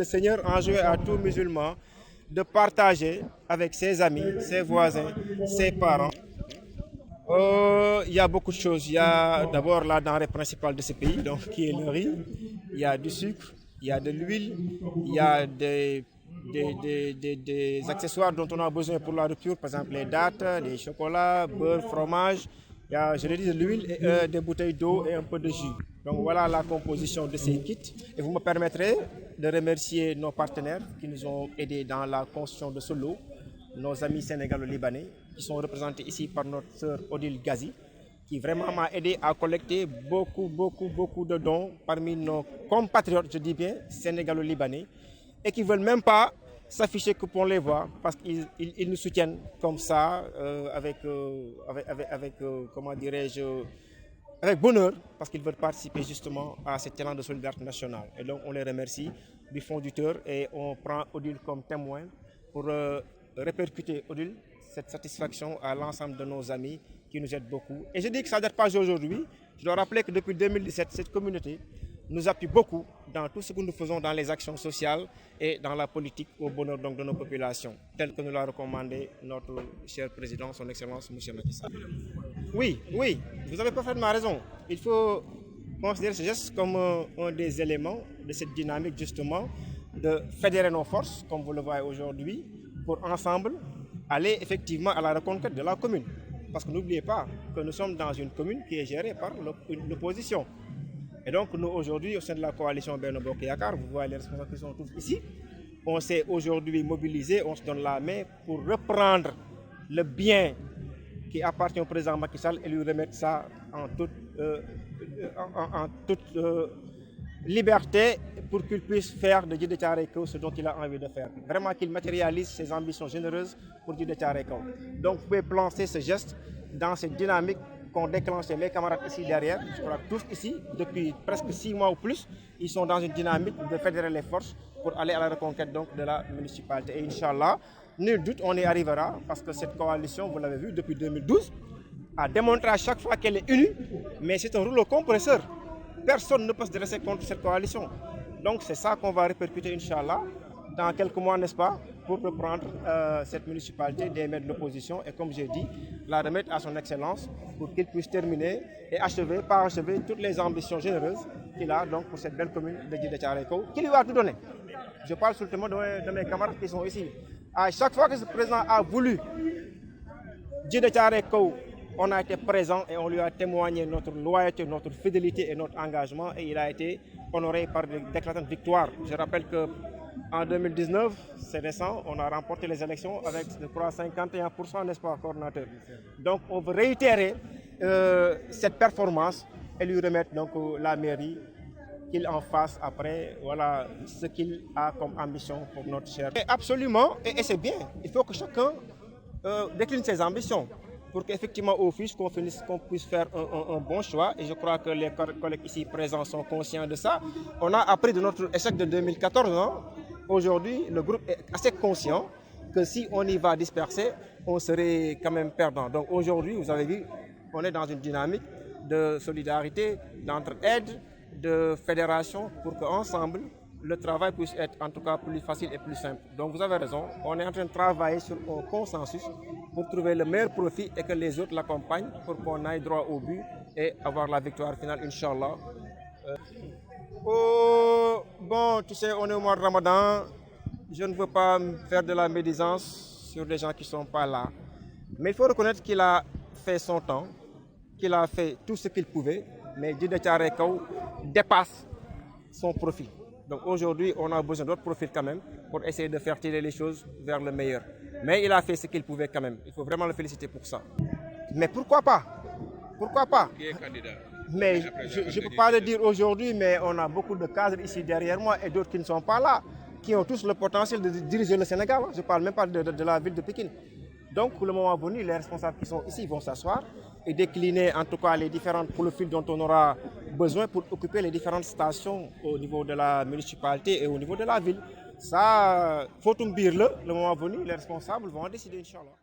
Seigneur enjoint à tout musulman de partager avec ses amis, ses voisins, ses parents. Il y a beaucoup de choses. Il y a d'abord la denrée principale de ce pays, donc, qui est le riz. Il y a du sucre, il y a de l'huile, il y a des accessoires dont on a besoin pour la rupture, par exemple les dattes, les chocolats, beurre, fromage. Il y a, je l'ai dit, de l'huile, des bouteilles d'eau et un peu de jus. Donc voilà la composition de ces kits. Et vous me permettrez de remercier nos partenaires qui nous ont aidés dans la construction de ce lot, nos amis sénégalo-libanais, qui sont représentés ici par notre sœur Odile Gazi, qui vraiment m'a aidé à collecter beaucoup de dons parmi nos compatriotes, je dis bien, sénégalo-libanais, et qui ne veulent même pas s'afficher que pour les voir, parce qu'ils nous soutiennent comme ça, comment dirais-je, avec bonheur, parce qu'ils veulent participer justement à cet élan de solidarité nationale. Et donc on les remercie du fond du cœur et on prend Odile comme témoin pour répercuter, Odile, cette satisfaction à l'ensemble de nos amis qui nous aident beaucoup. Et je dis que ça ne date pas aujourd'hui. Je dois rappeler que depuis 2017, cette communauté nous appuie beaucoup dans tout ce que nous faisons dans les actions sociales et dans la politique au bonheur donc de nos populations, tel que nous l'a recommandé notre cher président, son Excellence, M. Macky Sall. Oui, vous avez parfaitement raison. Il faut considérer ce geste comme un des éléments de cette dynamique justement de fédérer nos forces, comme vous le voyez aujourd'hui, pour ensemble aller effectivement à la reconquête de la commune. Parce que n'oubliez pas que nous sommes dans une commune qui est gérée par l'opposition. Et donc nous aujourd'hui, au sein de la coalition Benno Bokk Yakaar, vous voyez les responsables qui sont tous ici, on s'est aujourd'hui mobilisé, on se donne la main pour reprendre le bien qui appartient au président Macky Sall et lui remettre ça en toute liberté pour qu'il puisse faire de Djiddah Thiaroye Kao ce dont il a envie de faire. Vraiment qu'il matérialise ses ambitions généreuses pour Djiddah Thiaroye Kao. Donc vous pouvez lancer ce geste dans cette dynamique qu'ont déclenché mes camarades ici derrière. Je crois que tous ici, depuis presque 6 mois ou plus, ils sont dans une dynamique de fédérer les forces pour aller à la reconquête donc, de la municipalité. Et Inch'Allah, nul doute, on y arrivera parce que cette coalition, vous l'avez vu depuis 2012, a démontré à chaque fois qu'elle est unie, mais c'est un rouleau compresseur. Personne ne peut se dresser contre cette coalition. Donc c'est ça qu'on va répercuter, Inch'Allah, dans quelques mois, n'est-ce pas, pour reprendre cette municipalité des mains de l'opposition et comme j'ai dit, la remettre à son excellence pour qu'il puisse terminer et parachever toutes les ambitions généreuses qu'il a donc pour cette belle commune de Djiddah Thiaroye Kao, qui lui a tout donné. Je parle seulement de mes camarades qui sont ici. À chaque fois que ce président a voulu Djiddah Thiaroye Kao, on a été présent et on lui a témoigné notre loyauté, notre fidélité et notre engagement et il a été honoré par d'éclatantes victoires. Je rappelle qu'en 2019, c'est récent, on a remporté les élections avec, je crois, 51%, n'est-ce pas, coordinateur. Donc on veut réitérer cette performance et lui remettre donc la mairie qu'il en fasse après, voilà ce qu'il a comme ambition pour notre cher. Et absolument, et c'est bien, il faut que chacun décline ses ambitions pour qu'effectivement au fils qu'on puisse faire un bon choix et je crois que les collègues ici présents sont conscients de ça. On a appris de notre échec de 2014, hein. Aujourd'hui le groupe est assez conscient que si on y va disperser, on serait quand même perdant. Donc aujourd'hui, vous avez vu, on est dans une dynamique de solidarité, d'entraide, de fédération pour qu'ensemble, le travail puisse être en tout cas plus facile et plus simple. Donc vous avez raison, on est en train de travailler sur un consensus pour trouver le meilleur profit et que les autres l'accompagnent pour qu'on aille droit au but et avoir la victoire finale, Inch'Allah. Bon, tu sais, on est au mois de Ramadan, je ne veux pas faire de la médisance sur les gens qui ne sont pas là. Mais il faut reconnaître qu'il a fait son temps, qu'il a fait tout ce qu'il pouvait, mais Djiddah Thiaroye Kao dépasse son profil. Donc aujourd'hui, on a besoin d'autres profils quand même pour essayer de faire tirer les choses vers le meilleur. Mais il a fait ce qu'il pouvait quand même. Il faut vraiment le féliciter pour ça. Mais pourquoi pas? Pourquoi pas? Qui est candidat? Mais je ne peux pas le dire aujourd'hui, mais on a beaucoup de cadres ici derrière moi et d'autres qui ne sont pas là, qui ont tous le potentiel de diriger le Sénégal. Je ne parle même pas de la ville de Pékin. Donc, le moment venu, les responsables qui sont ici vont s'asseoir et décliner en tout cas les différents profils dont on aura besoin pour occuper les différentes stations au niveau de la municipalité et au niveau de la ville. Ça, faut le moment venu, les responsables vont en décider, Inch'Allah.